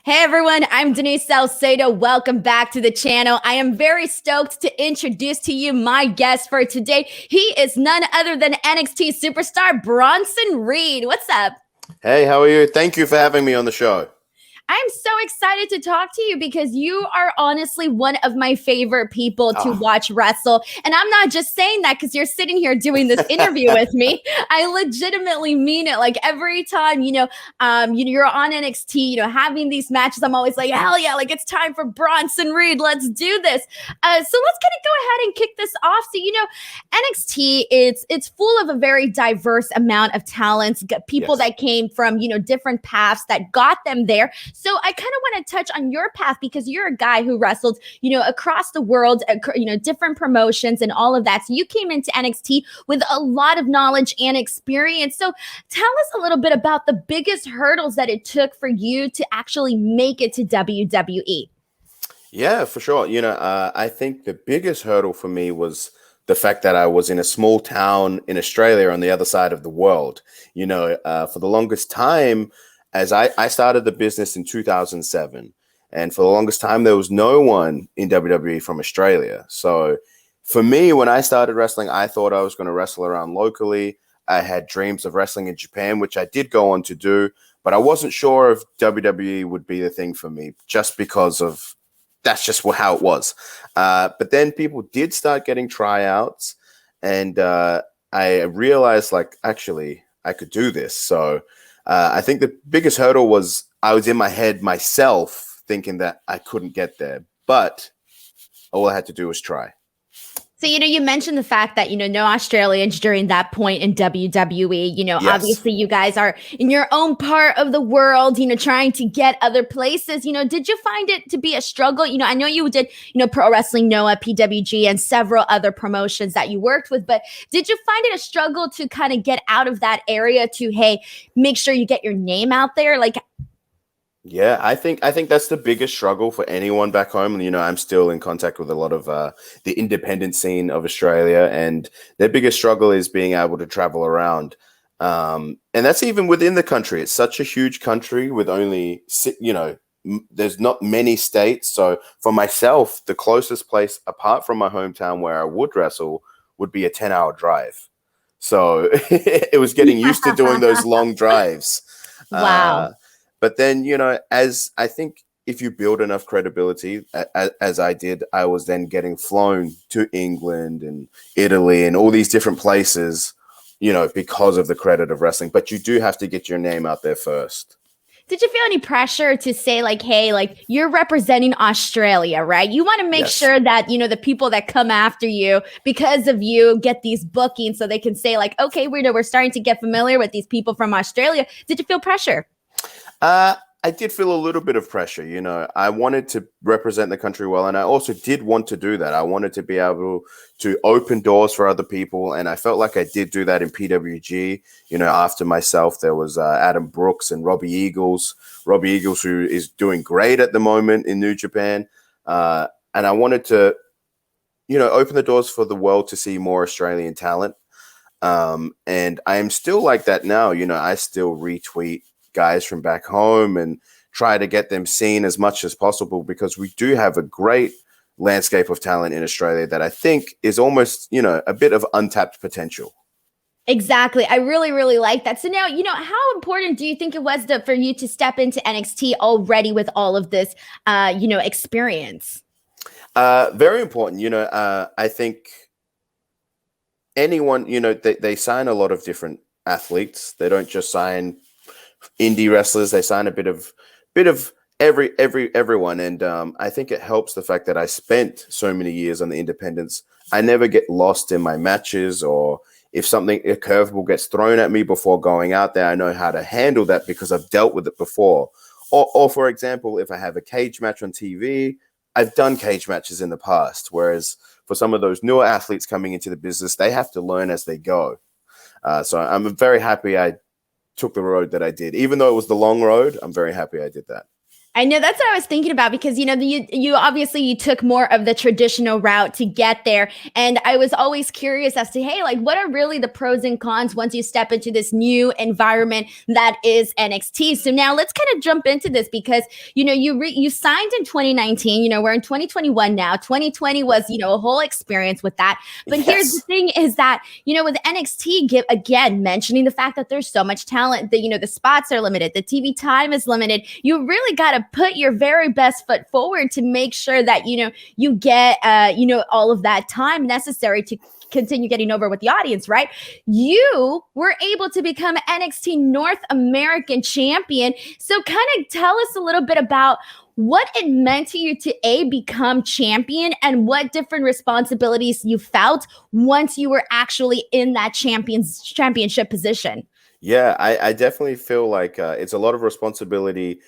Hey everyone, I'm Denise Salcedo. Welcome back to the channel. I am very stoked to introduce to you my guest for today. He is none other than NXT Superstar Bronson Reed. What's up? Hey, how are you? Thank you for having me on the show. I'm so excited to talk to you because you are honestly one of my favorite people to Oh. watch wrestle. And I'm not just saying that because you're sitting here doing this interview with me. I legitimately mean it. Like every time, you're on NXT, having these matches, I'm always like, hell yeah, like it's time for Bronson Reed. Let's do this. So let's kind of go ahead and kick this off. So, NXT, it's full of a very diverse amount of talents, people Yes. that came from, different paths that got them there. So I kind of want to touch on your path because you're a guy who wrestled, across the world, different promotions and all of that. So you came into NXT with a lot of knowledge and experience. So tell us a little bit about the biggest hurdles that it took for you to actually make it to WWE. Yeah, for sure. I think the biggest hurdle for me was the fact that I was in a small town in Australia on the other side of the world. For the longest time, as I started the business in 2007, and for the longest time, there was no one in WWE from Australia. So for me, when I started wrestling, I thought I was going to wrestle around locally. I had dreams of wrestling in Japan, which I did go on to do, but I wasn't sure if WWE would be the thing for me just because of that's just how it was. But then people did start getting tryouts, and I realized, like, actually, I could do this. So I think the biggest hurdle was I was in my head myself thinking that I couldn't get there, but all I had to do was try. So, you mentioned the fact that, no Australians during that point in WWE, Yes. obviously you guys are in your own part of the world, trying to get other places. Did you find it to be a struggle? I know you did, Pro Wrestling Noah, PWG, and several other promotions that you worked with, but did you find it a struggle to kind of get out of that area to, hey, make sure you get your name out there? Like, Yeah, I think that's the biggest struggle for anyone back home. I'm still in contact with a lot of the independent scene of Australia, and their biggest struggle is being able to travel around. And that's even within the country. It's such a huge country with only, there's not many states. So for myself, the closest place apart from my hometown where I would wrestle would be a 10-hour drive. So it was getting used to doing those long drives. wow. But then, as I think if you build enough credibility, as I did, I was then getting flown to England and Italy and all these different places, because of the credit of wrestling. But you do have to get your name out there first. Did you feel any pressure to say like, hey, like you're representing Australia, right? You want to make Yes. sure that, the people that come after you because of you get these bookings so they can say like, okay, we're starting to get familiar with these people from Australia. Did you feel pressure? I did feel a little bit of pressure. I wanted to represent the country well, and I also did want to do that. I wanted to be able to open doors for other people, and I felt like I did do that in PWG. After myself, there was Adam Brooks and Robbie Eagles. Robbie Eagles, who is doing great at the moment in New Japan. And I wanted to, open the doors for the world to see more Australian talent. And I am still like that now. I still retweet guys from back home and try to get them seen as much as possible because we do have a great landscape of talent in Australia that I think is almost, a bit of untapped potential. Exactly. I really, really like that. So now, how important do you think it was for you to step into NXT already with all of this, experience? Very important. I think anyone, they sign a lot of different athletes. They don't just sign indie wrestlers. They sign a bit of everyone, and I think it helps the fact that I spent so many years on the independents. I never get lost in my matches, or if a curveball gets thrown at me before going out there, I know how to handle that because I've dealt with it before. Or for example, if I have a cage match on TV, I've done cage matches in the past. Whereas for some of those newer athletes coming into the business, they have to learn as they go. So I'm very happy I took the road that I did. Even though it was the long road, I'm very happy I did that. I know that's what I was thinking about because you obviously you took more of the traditional route to get there, and I was always curious as to hey, like what are really the pros and cons once you step into this new environment that is NXT. So now let's kind of jump into this because you signed in 2019. We're in 2021 now. 2020 was a whole experience with that. But here's the thing: is that with NXT, again mentioning the fact that there's so much talent that the spots are limited, the TV time is limited. You really got to put your very best foot forward to make sure that you get all of that time necessary to continue getting over with the audience, right? You were able to become NXT North American champion. So kind of tell us a little bit about what it meant to you to become champion and what different responsibilities you felt once you were actually in that championship position. Yeah, I definitely feel like it's a lot of responsibility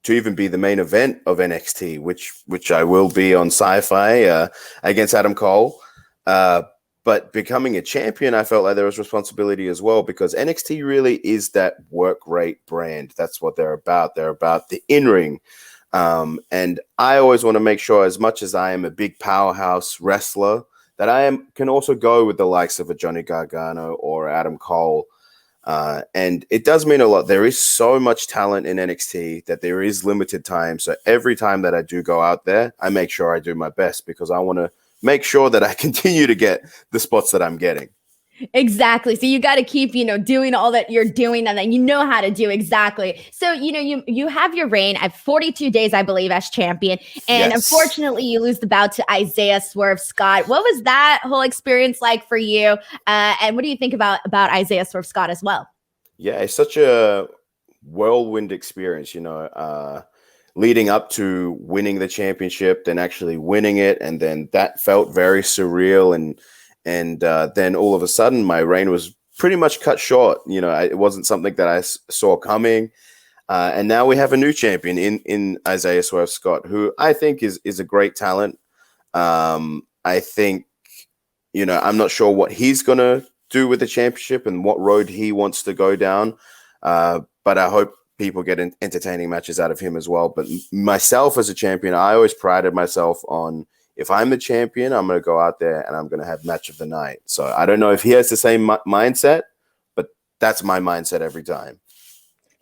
to even be the main event of NXT, which I will be on SYFY against Adam Cole. But becoming a champion, I felt like there was responsibility as well because NXT really is that work rate brand. That's what they're about. They're about the in-ring. And I always want to make sure, as much as I am a big powerhouse wrestler, that can also go with the likes of a Johnny Gargano or Adam Cole. And it does mean a lot. There is so much talent in NXT that there is limited time. So every time that I do go out there, I make sure I do my best because I want to make sure that I continue to get the spots that I'm getting. Exactly. So you got to keep, doing all that you're doing and then how to do exactly. So, you have your reign at 42 days, I believe, as champion. And unfortunately, you lose the bout to Isaiah Swerve Scott. What was that whole experience like for you? And what do you think about Isaiah Swerve Scott as well? Yeah, it's such a whirlwind experience, leading up to winning the championship, then actually winning it. And then that felt very surreal. And then all of a sudden, my reign was pretty much cut short. It wasn't something that I saw coming. And now we have a new champion in Isaiah Swerve Scott, who I think is a great talent. I think, I'm not sure what he's going to do with the championship and what road he wants to go down. But I hope people get entertaining matches out of him as well. But myself as a champion, I always prided myself on, if I'm the champion, I'm going to go out there and I'm going to have match of the night. So I don't know if he has the same mindset, but that's my mindset every time.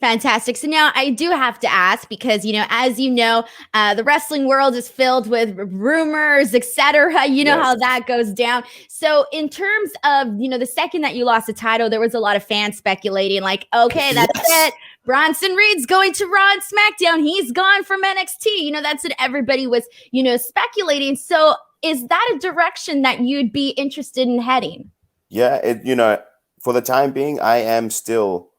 Fantastic. So now I do have to ask because, as the wrestling world is filled with rumors, etc. You know how that goes down. So in terms of, the second that you lost the title, there was a lot of fans speculating like, okay, that's it. Bronson Reed's going to Raw and SmackDown. He's gone from NXT. That's what everybody was, speculating. So is that a direction that you'd be interested in heading? Yeah, for the time being, I am still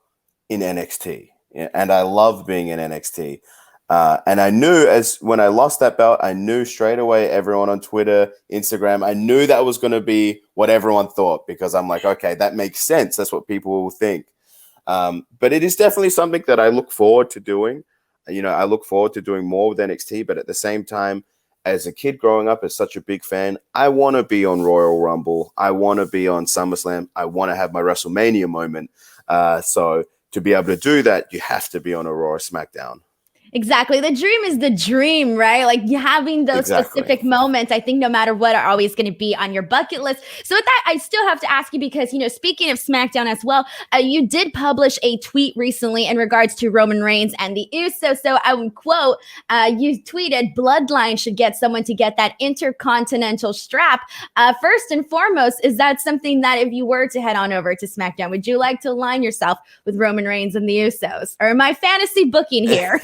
in NXT and I love being in NXT. And I knew when I lost that belt, I knew straight away, everyone on Twitter, Instagram, I knew that was going to be what everyone thought because I'm like, okay, that makes sense. That's what people will think. But it is definitely something that I look forward to doing. I look forward to doing more with NXT, but at the same time, as a kid growing up as such a big fan, I want to be on Royal Rumble. I want to be on SummerSlam. I want to have my WrestleMania moment. So to be able to do that, you have to be on a Raw or SmackDown. Exactly. The dream is the dream, right? Like having those specific moments, I think no matter what are always going to be on your bucket list. So with that, I still have to ask you because, speaking of SmackDown as well, you did publish a tweet recently in regards to Roman Reigns and the Usos. So I would quote, you tweeted, Bloodline should get someone to get that intercontinental strap. First and foremost, is that something that if you were to head on over to SmackDown, would you like to align yourself with Roman Reigns and the Usos? Or am I fantasy booking here?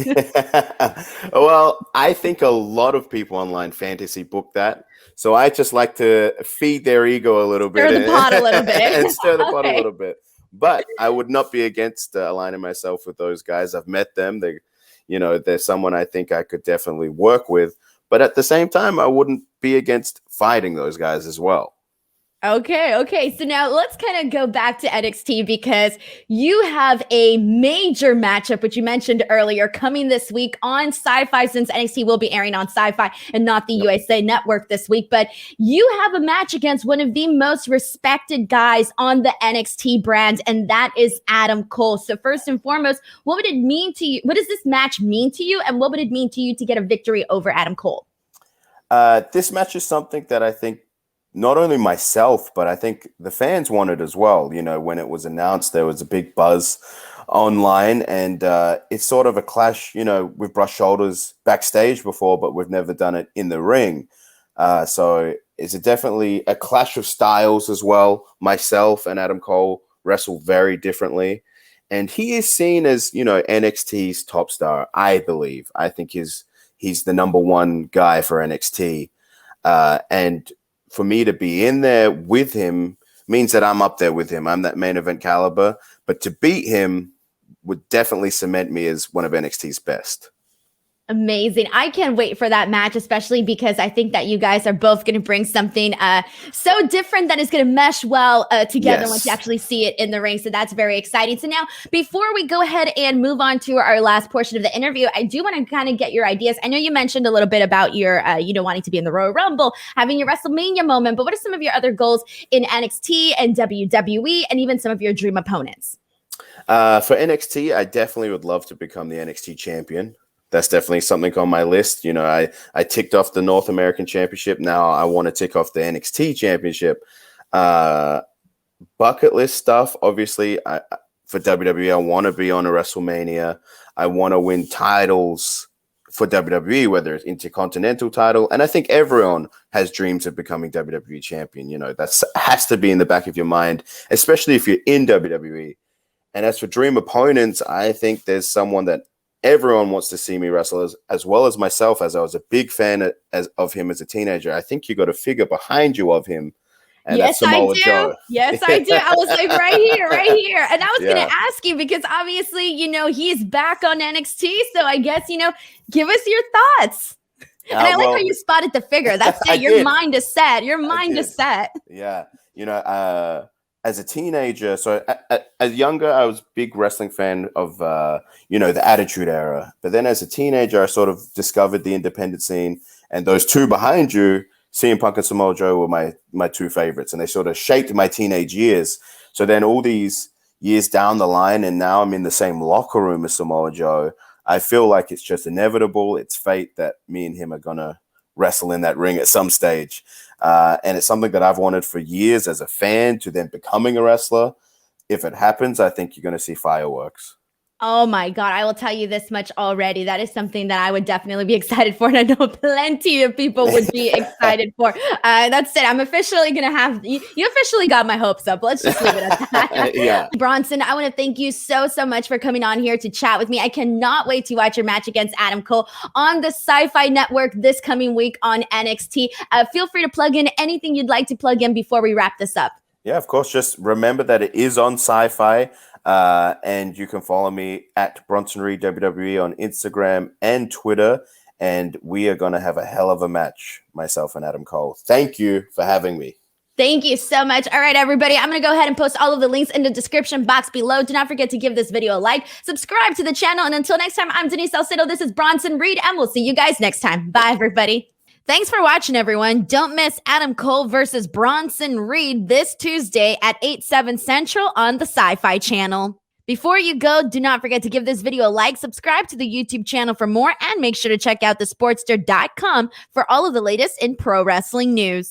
Well, I think a lot of people online fantasy book that. So I just like to feed their ego a little bit. Stir the pot a little bit. And stir the pot a little bit. But I would not be against aligning myself with those guys. I've met them. They're someone I think I could definitely work with. But at the same time, I wouldn't be against fighting those guys as well. Okay. So now let's kind of go back to NXT because you have a major matchup, which you mentioned earlier, coming this week on SYFY, since NXT will be airing on SYFY and not the USA Network this week. But you have a match against one of the most respected guys on the NXT brand, and that is Adam Cole. So first and foremost, what would it mean to you? What does this match mean to you? And what would it mean to you to get a victory over Adam Cole? This match is something that I think not only myself, but I think the fans wanted as well. You know, when it was announced, there was a big buzz online, and it's sort of a clash. You know, we've brushed shoulders backstage before, but we've never done it in the ring. So it's definitely a clash of styles as well. Myself and Adam Cole wrestle very differently, and he is seen as, you know, NXT's top star. I believe. I think he's the number one guy for NXT, and for me to be in there with him means that I'm up there with him. I'm that main event caliber, but to beat him would definitely cement me as one of NXT's best. Amazing. I can't wait for that match, especially because I think that you guys are both going to bring something so different that is going to mesh well together once you actually see it in the ring. So that's very exciting. So now, before we go ahead and move on to our last portion of the interview, I do want to kind of get your ideas. I know you mentioned a little bit about your, wanting to be in the Royal Rumble, having your WrestleMania moment, but what are some of your other goals in NXT and WWE, and even some of your dream opponents? For NXT, I definitely would love to become the NXT champion. That's definitely something on my list. You know, I ticked off the North American Championship. Now I want to tick off the NXT Championship. Bucket list stuff, obviously, for WWE, I want to be on a WrestleMania. I want to win titles for WWE, whether it's Intercontinental title. And I think everyone has dreams of becoming WWE champion. You know, that has to be in the back of your mind, especially if you're in WWE. And as for dream opponents, I think there's someone that everyone wants to see me wrestle, as well as myself, as I was a big fan of him as a teenager. I think you got a figure behind you of him. And yes, that's Samoa I do. Joe. Yes, I do. I was like, right here. And I was going to ask you because obviously, he's back on NXT. So I guess, give us your thoughts. And I like how you spotted the figure. That's it. Your mind is set. Your mind is set. Yeah. As a teenager, so as younger, I was a big wrestling fan of, the Attitude Era. But then as a teenager, I sort of discovered the independent scene. And those two behind you, CM Punk and Samoa Joe, were my two favorites. And they sort of shaped my teenage years. So then all these years down the line, and now I'm in the same locker room as Samoa Joe, I feel like it's just inevitable. It's fate that me and him are going to wrestle in that ring at some stage. And it's something that I've wanted for years as a fan, to then becoming a wrestler. If it happens, I think you're going to see fireworks. Oh my God, I will tell you this much already. That is something that I would definitely be excited for. And I know plenty of people would be excited for. That's it. I'm officially going to have, you officially got my hopes up. Let's just leave it at that. Yeah. Bronson, I want to thank you so much for coming on here to chat with me. I cannot wait to watch your match against Adam Cole on the SYFY network this coming week on NXT. Feel free to plug in anything you'd like to plug in before we wrap this up. Yeah, of course. Just remember that it is on SYFY. And you can follow me at Bronson Reed WWE on Instagram and Twitter. And we are going to have a hell of a match, myself and Adam Cole. Thank you for having me. Thank you so much. All right, everybody, I'm going to go ahead and post all of the links in the description box below. Do not forget to give this video a like, subscribe to the channel. And until next time, I'm Denise Salcedo. This is Bronson Reed, and we'll see you guys next time. Bye, everybody. Thanks for watching, everyone. Don't miss Adam Cole versus Bronson Reed this Tuesday at 8/7 Central on the SYFY channel. Before you go, do not forget to give this video a like, subscribe to the YouTube channel for more, and make sure to check out thesportster.com for all of the latest in pro wrestling news.